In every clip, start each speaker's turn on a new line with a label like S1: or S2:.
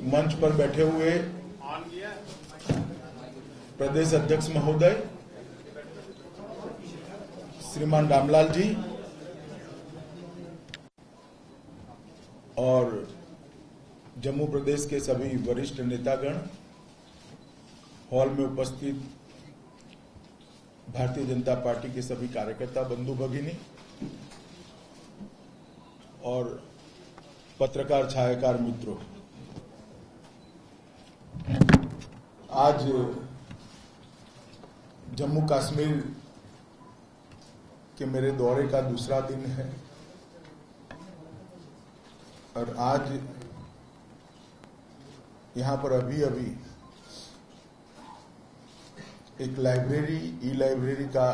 S1: मंच पर बैठे हुए प्रदेश अध्यक्ष महोदय श्रीमान रामलाल जी और जम्मू प्रदेश के सभी वरिष्ठ नेतागण, हॉल में उपस्थित भारतीय जनता पार्टी के सभी कार्यकर्ता बंधु भगिनी और पत्रकार छायाकार मित्रों, आज जम्मू कश्मीर के मेरे दौरे का दूसरा दिन है और आज यहां पर अभी एक लाइब्रेरी, ई लाइब्रेरी का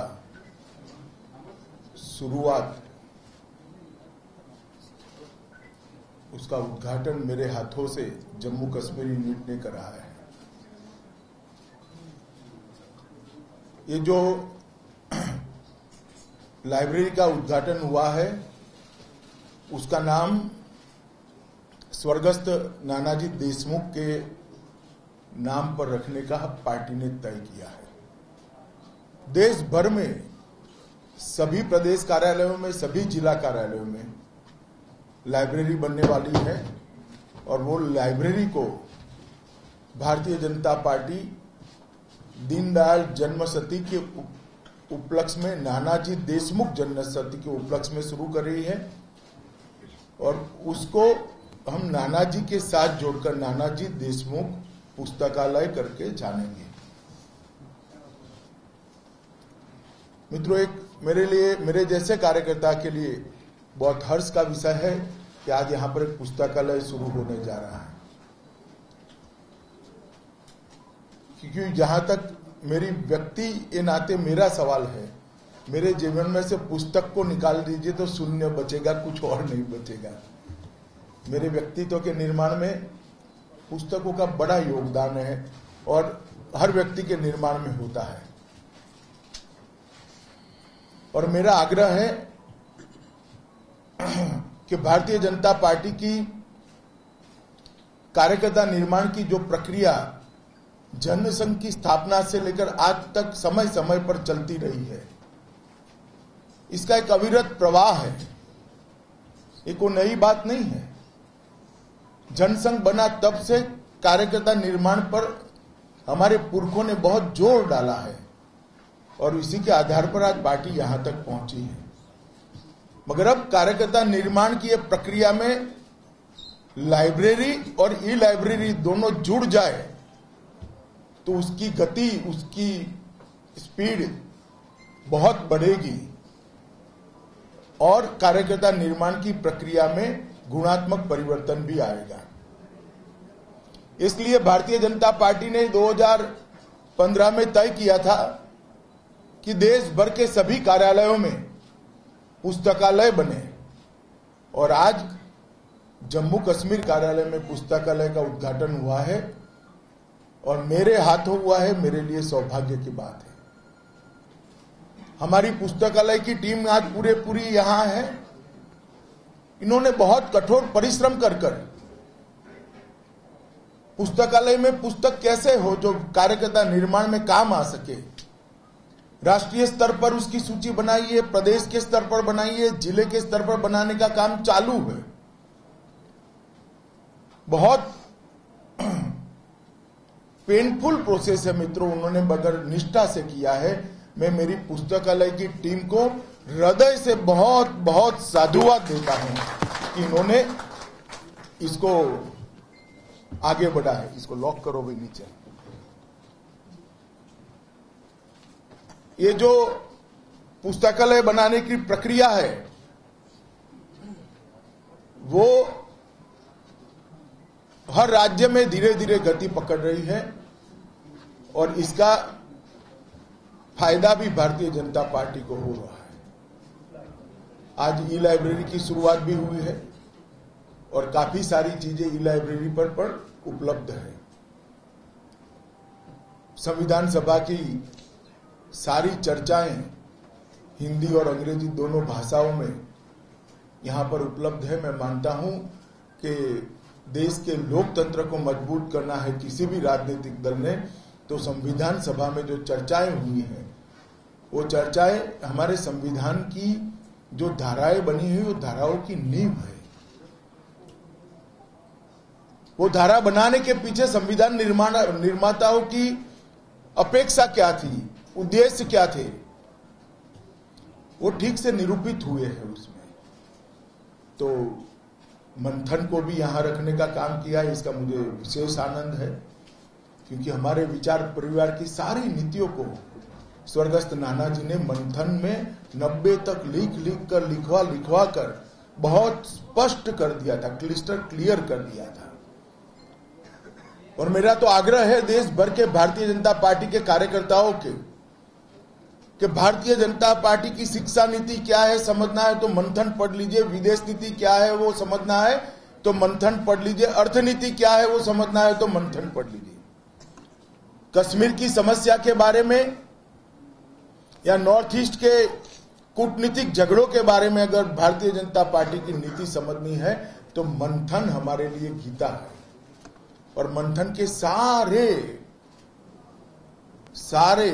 S1: शुरुआत, उसका उद्घाटन मेरे हाथों से जम्मू कश्मीर यूनिट ने कराया है। ये जो लाइब्रेरी का उद्घाटन हुआ है उसका नाम स्वर्गस्थ नानाजी देशमुख के नाम पर रखने का पार्टी ने तय किया है। देश भर में सभी प्रदेश कार्यालयों में, सभी जिला कार्यालयों में लाइब्रेरी बनने वाली है और वो लाइब्रेरी को भारतीय जनता पार्टी दीनदयाल जन्मशती के उपलक्ष्य में, नानाजी देशमुख जन्मशती के उपलक्ष्य में शुरू कर रही है और उसको हम नानाजी के साथ जोड़कर नानाजी देशमुख पुस्तकालय करके जानेंगे। मित्रों, एक मेरे लिए, मेरे जैसे कार्यकर्ता के लिए बहुत हर्ष का विषय है कि आज यहां पर एक पुस्तकालय शुरू होने जा रहा है, क्योंकि जहां तक मेरी व्यक्ति के नाते मेरा सवाल है, मेरे जीवन में से पुस्तक को निकाल दीजिए तो शून्य बचेगा, कुछ और नहीं बचेगा। मेरे व्यक्तित्व के निर्माण में पुस्तकों का बड़ा योगदान है और हर व्यक्ति के निर्माण में होता है। और मेरा आग्रह है कि भारतीय जनता पार्टी की कार्यकर्ता निर्माण की जो प्रक्रिया जनसंघ की स्थापना से लेकर आज तक समय समय पर चलती रही है, इसका एक अविरत प्रवाह है। ये कोई नई बात नहीं है। जनसंघ बना तब से कार्यकर्ता निर्माण पर हमारे पुरखों ने बहुत जोर डाला है और इसी के आधार पर आज पार्टी यहां तक पहुंची है। मगर अब कार्यकर्ता निर्माण की यह प्रक्रिया में लाइब्रेरी और ई लाइब्रेरी दोनों जुड़ जाए तो उसकी गति, उसकी स्पीड बहुत बढ़ेगी और कार्यकर्ता निर्माण की प्रक्रिया में गुणात्मक परिवर्तन भी आएगा। इसलिए भारतीय जनता पार्टी ने 2015 में तय किया था कि देश भर के सभी कार्यालयों में पुस्तकालय बने और आज जम्मू कश्मीर कार्यालय में पुस्तकालय का उद्घाटन हुआ है और मेरे हाथों हुआ है। मेरे लिए सौभाग्य की बात है। हमारी पुस्तकालय की टीम आज पूरी यहां है। इन्होंने बहुत कठोर परिश्रम कर पुस्तकालय में पुस्तक कैसे हो जो कार्यकर्ता निर्माण में काम आ सके, राष्ट्रीय स्तर पर उसकी सूची बनाई है, प्रदेश के स्तर पर बनाई है, जिले के स्तर पर बनाने का काम चालू है। बहुत पेनफुल प्रोसेस है मित्रों, उन्होंने मगर निष्ठा से किया है। मैं मेरी पुस्तकालय की टीम को हृदय से बहुत बहुत साधुवाद देता हूं कि इन्होंने इसको आगे बढ़ा है। इसको लॉक करो भाई नीचे। ये जो पुस्तकालय बनाने की प्रक्रिया है वो हर राज्य में धीरे धीरे गति पकड़ रही है और इसका फायदा भी भारतीय जनता पार्टी को हो रहा है। आज ई लाइब्रेरी की शुरुआत भी हुई है और काफी सारी चीजें ई लाइब्रेरी पर उपलब्ध है। संविधान सभा की सारी चर्चाएं हिंदी और अंग्रेजी दोनों भाषाओं में यहां पर उपलब्ध है। मैं मानता हूं कि देश के लोकतंत्र को मजबूत करना है किसी भी राजनीतिक दल ने, तो संविधान सभा में जो चर्चाएं हुई हैं, वो चर्चाएं हमारे संविधान की जो धाराएं बनी हुई, वो धाराओं की नींव है। वो धारा बनाने के पीछे संविधान निर्माताओं की अपेक्षा क्या थी, उद्देश्य क्या थे, वो ठीक से निरूपित हुए हैं उसमें। तो मंथन को भी यहां रखने का काम किया है, इसका मुझे विशेष आनंद है, क्योंकि हमारे विचार परिवार की सारी नीतियों को स्वर्गस्थ नाना जी ने मंथन में 90 तक लिखवा कर बहुत स्पष्ट कर दिया था, क्लियर कर दिया था। और मेरा तो आग्रह है देश भर के भारतीय जनता पार्टी के कार्यकर्ताओं के कि भारतीय जनता पार्टी की शिक्षा नीति क्या है समझना है तो मंथन पढ़ लीजिए, विदेश नीति क्या है वो समझना है तो मंथन पढ़ लीजिए, अर्थनीति क्या है वो समझना है तो मंथन पढ़ लीजिए। कश्मीर की समस्या के बारे में या नॉर्थ ईस्ट के कूटनीतिक झगड़ों के बारे में अगर भारतीय जनता पार्टी की नीति समझनी है तो मंथन हमारे लिए गीता है। और मंथन के सारे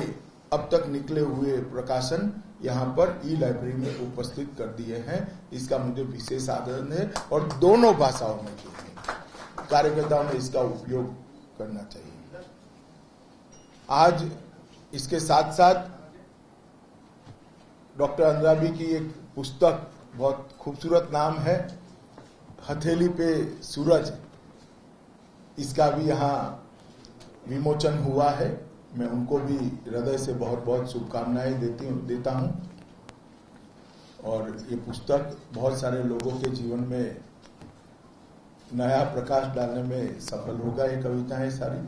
S1: अब तक निकले हुए प्रकाशन यहां पर ई लाइब्रेरी में उपस्थित कर दिए हैं, इसका मुझे विशेष आनंद है। और दोनों भाषाओं में कार्यकर्ताओं ने इसका उपयोग करना चाहिए। आज इसके साथ साथ डॉक्टर अंद्राबी की एक पुस्तक, बहुत खूबसूरत नाम है, हथेली पे सूरज, इसका भी यहाँ विमोचन हुआ है। मैं उनको भी हृदय से बहुत बहुत शुभकामनाएं देता हूं। और ये पुस्तक बहुत सारे लोगों के जीवन में नया प्रकाश डालने में सफल होगा। ये कविताएं सारी